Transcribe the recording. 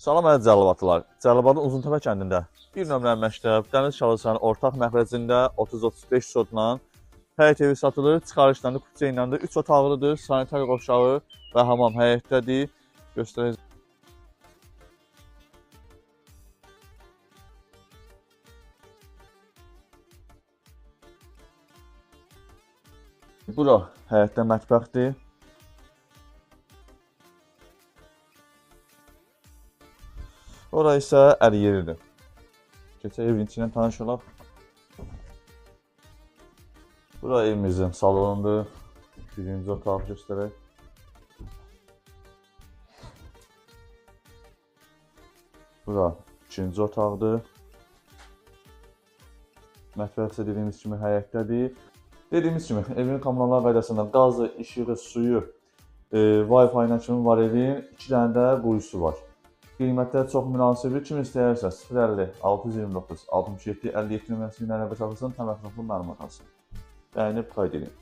Salam əziz Cəlilabadlılar. Cəlilabadın Uzuntəpə kəndində bir nömrəli məktəb Dəniz Çalışanın ortaq məxrəcində 30-35 sotla həyət evi satılır. Çıxarışlarında küçə ilə də 3 otaqlıdır, sanitar qoşağı və hamam həyətdədir. Göstərəcəm. Bura həyətdə mətbəxdir. Ora isə əl yeridir. Keçək evin içindən tanış olaq. Bura evimizin salonudur. Birinci otaq göstərək. Bura ikinci otaqdır. Mətbəx isə dediyimiz kimi həyətdədir. Dediyimiz kimi evin kommunal qaydasında qazı, işığı, suyu, Wi-Fi ilə kimi var evin. 2 dənə də quyusu var. Qiymətlər çox münasibdir. Kim istəyərsə 050 629 67 57 nömrəsindən əlaqə saxlasın, tam ətraflı məlumat alsın. Bəyənib qayd edin.